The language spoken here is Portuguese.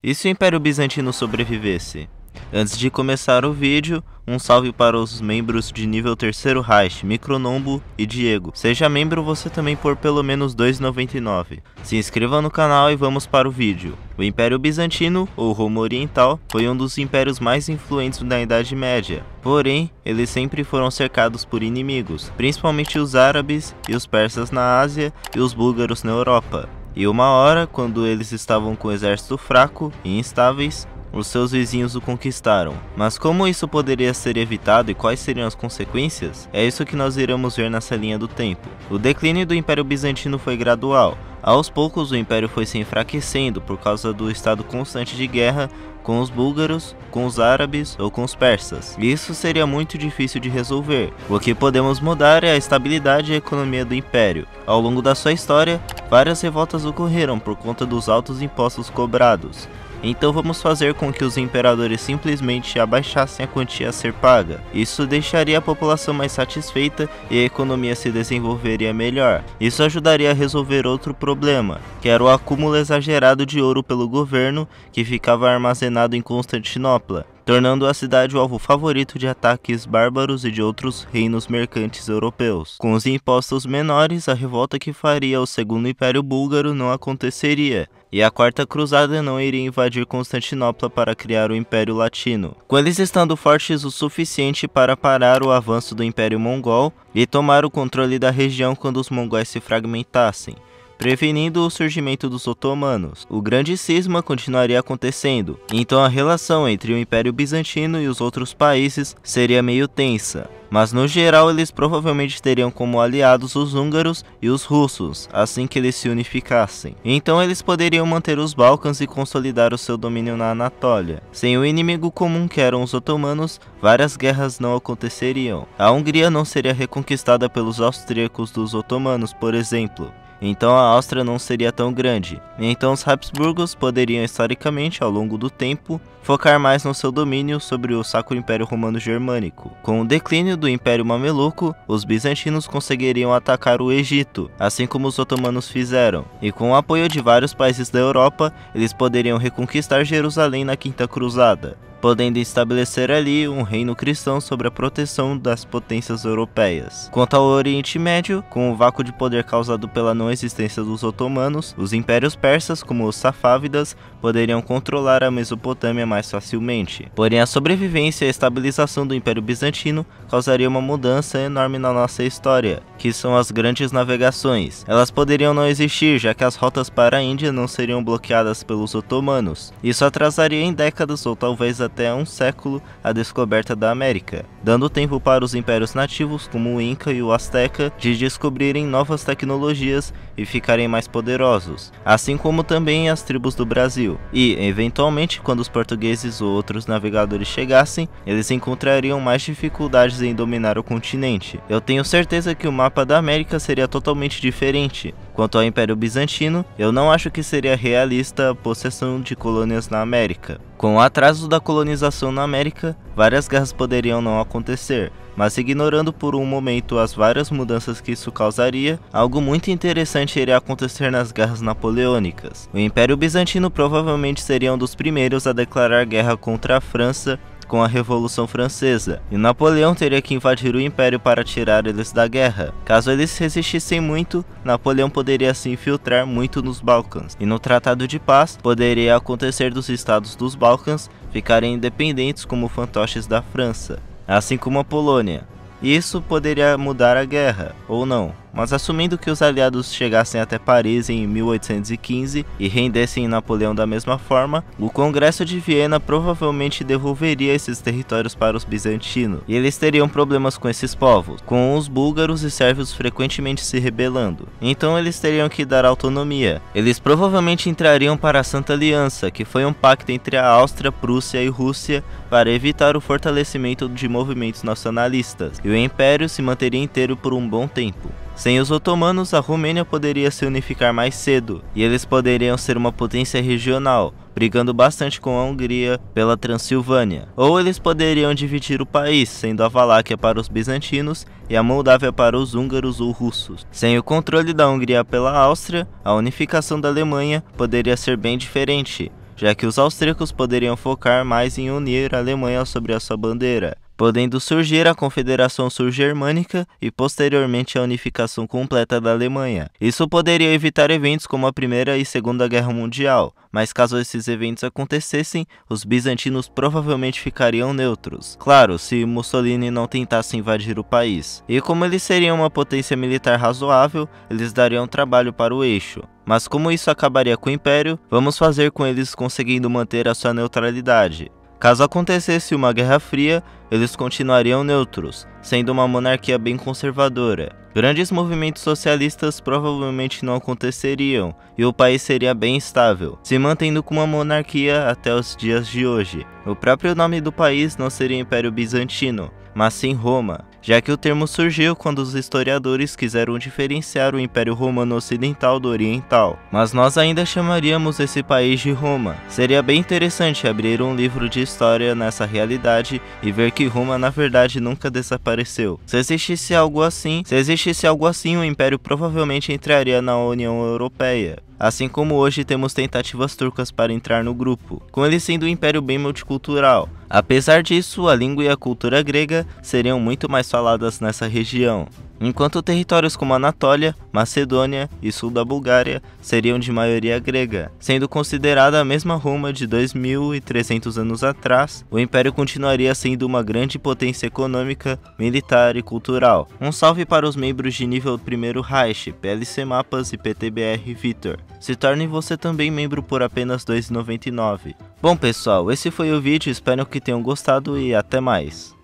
E se o Império Bizantino sobrevivesse? Antes de começar o vídeo, um salve para os membros de nível 3º Reich, Micronombo e Diego. Seja membro você também por pelo menos R$ 2,99. Se inscreva no canal e vamos para o vídeo. O Império Bizantino, ou Roma Oriental, foi um dos impérios mais influentes da Idade Média. Porém, eles sempre foram cercados por inimigos, principalmente os árabes e os persas na Ásia e os búlgaros na Europa. E uma hora, quando eles estavam com o exército fraco e instáveis, os seus vizinhos o conquistaram. Mas como isso poderia ser evitado e quais seriam as consequências? É isso que nós iremos ver nessa linha do tempo. O declínio do Império Bizantino foi gradual. Aos poucos o Império foi se enfraquecendo por causa do estado constante de guerra com os búlgaros, com os árabes ou com os persas. Isso seria muito difícil de resolver. O que podemos mudar é a estabilidade e a economia do Império. Ao longo da sua história, várias revoltas ocorreram por conta dos altos impostos cobrados. Então vamos fazer com que os imperadores simplesmente abaixassem a quantia a ser paga. Isso deixaria a população mais satisfeita e a economia se desenvolveria melhor. Isso ajudaria a resolver outro problema, que era o acúmulo exagerado de ouro pelo governo que ficava armazenado em Constantinopla, tornando a cidade o alvo favorito de ataques bárbaros e de outros reinos mercantes europeus. Com os impostos menores, a revolta que faria o Segundo Império Búlgaro não aconteceria, e a Quarta Cruzada não iria invadir Constantinopla para criar o Império Latino, com eles estando fortes o suficiente para parar o avanço do Império Mongol e tomar o controle da região quando os mongóis se fragmentassem, prevenindo o surgimento dos otomanos. O grande cisma continuaria acontecendo, então a relação entre o Império Bizantino e os outros países seria meio tensa. Mas no geral eles provavelmente teriam como aliados os húngaros e os russos, assim que eles se unificassem. Então eles poderiam manter os Balcãs e consolidar o seu domínio na Anatólia. Sem o inimigo comum que eram os otomanos, várias guerras não aconteceriam. A Hungria não seria reconquistada pelos austríacos dos otomanos, por exemplo. Então a Áustria não seria tão grande. Então os Habsburgos poderiam historicamente, ao longo do tempo, focar mais no seu domínio sobre o Sacro Império Romano Germânico. Com o declínio do Império Mameluco, os bizantinos conseguiriam atacar o Egito, assim como os otomanos fizeram. E com o apoio de vários países da Europa, eles poderiam reconquistar Jerusalém na Quinta Cruzada, podendo estabelecer ali um reino cristão sob a proteção das potências europeias. Quanto ao Oriente Médio, com o vácuo de poder causado pela não existência dos otomanos, os impérios persas, como os safávidas, poderiam controlar a Mesopotâmia mais facilmente. Porém, a sobrevivência e a estabilização do Império Bizantino causaria uma mudança enorme na nossa história, que são as grandes navegações. Elas poderiam não existir, já que as rotas para a Índia não seriam bloqueadas pelos otomanos. Isso atrasaria em décadas ou talvez até um século a descoberta da América, dando tempo para os impérios nativos como o Inca e o Azteca de descobrirem novas tecnologias e ficarem mais poderosos, assim como também as tribos do Brasil. E, eventualmente, quando os portugueses ou outros navegadores chegassem, eles encontrariam mais dificuldades em dominar o continente. Eu tenho certeza que o mapa da América seria totalmente diferente. Quanto ao Império Bizantino, eu não acho que seria realista a possessão de colônias na América. Com o atraso da colonização na América, várias guerras poderiam não acontecer, mas ignorando por um momento as várias mudanças que isso causaria, algo muito interessante iria acontecer nas guerras napoleônicas. O Império Bizantino provavelmente seria um dos primeiros a declarar guerra contra a França com a Revolução Francesa, e Napoleão teria que invadir o Império para tirar eles da guerra. Caso eles resistissem muito, Napoleão poderia se infiltrar muito nos Balcãs, e no Tratado de Paz poderia acontecer dos estados dos Balcãs ficarem independentes como fantoches da França, assim como a Polônia. Isso poderia mudar a guerra, ou não. Mas assumindo que os aliados chegassem até Paris em 1815 e rendessem Napoleão da mesma forma, o Congresso de Viena provavelmente devolveria esses territórios para os bizantinos, e eles teriam problemas com esses povos, com os búlgaros e sérvios frequentemente se rebelando. Então eles teriam que dar autonomia. Eles provavelmente entrariam para a Santa Aliança, que foi um pacto entre a Áustria, Prússia e Rússia para evitar o fortalecimento de movimentos nacionalistas, e o Império se manteria inteiro por um bom tempo. Sem os otomanos, a Romênia poderia se unificar mais cedo, e eles poderiam ser uma potência regional, brigando bastante com a Hungria pela Transilvânia. Ou eles poderiam dividir o país, sendo a Valáquia para os bizantinos e a Moldávia para os húngaros ou russos. Sem o controle da Hungria pela Áustria, a unificação da Alemanha poderia ser bem diferente, já que os austríacos poderiam focar mais em unir a Alemanha sobre a sua bandeira, podendo surgir a Confederação Sul-Germânica e posteriormente a unificação completa da Alemanha. Isso poderia evitar eventos como a Primeira e Segunda Guerra Mundial, mas caso esses eventos acontecessem, os bizantinos provavelmente ficariam neutros. Claro, se Mussolini não tentasse invadir o país. E como eles seriam uma potência militar razoável, eles dariam trabalho para o eixo. Mas como isso acabaria com o Império, vamos fazer com eles conseguindo manter a sua neutralidade. Caso acontecesse uma Guerra Fria, eles continuariam neutros, sendo uma monarquia bem conservadora. Grandes movimentos socialistas provavelmente não aconteceriam, e o país seria bem estável, se mantendo com uma monarquia até os dias de hoje. O próprio nome do país não seria Império Bizantino, mas sim Roma, já que o termo surgiu quando os historiadores quiseram diferenciar o Império Romano Ocidental do Oriental. Mas nós ainda chamaríamos esse país de Roma. Seria bem interessante abrir um livro de história nessa realidade e ver que Roma na verdade nunca desapareceu. Se existisse algo assim, o Império provavelmente entraria na União Europeia. Assim como hoje temos tentativas turcas para entrar no grupo, com ele sendo um império bem multicultural. Apesar disso, a língua e a cultura grega seriam muito mais faladas nessa região, enquanto territórios como Anatólia, Macedônia e sul da Bulgária seriam de maioria grega. Sendo considerada a mesma Roma de 2300 anos atrás, o Império continuaria sendo uma grande potência econômica, militar e cultural. Um salve para os membros de nível 1º Reich, PLC Mapas e PTBR Vitor. Se torne você também membro por apenas R$ 2,99. Bom pessoal, esse foi o vídeo, espero que tenham gostado e até mais.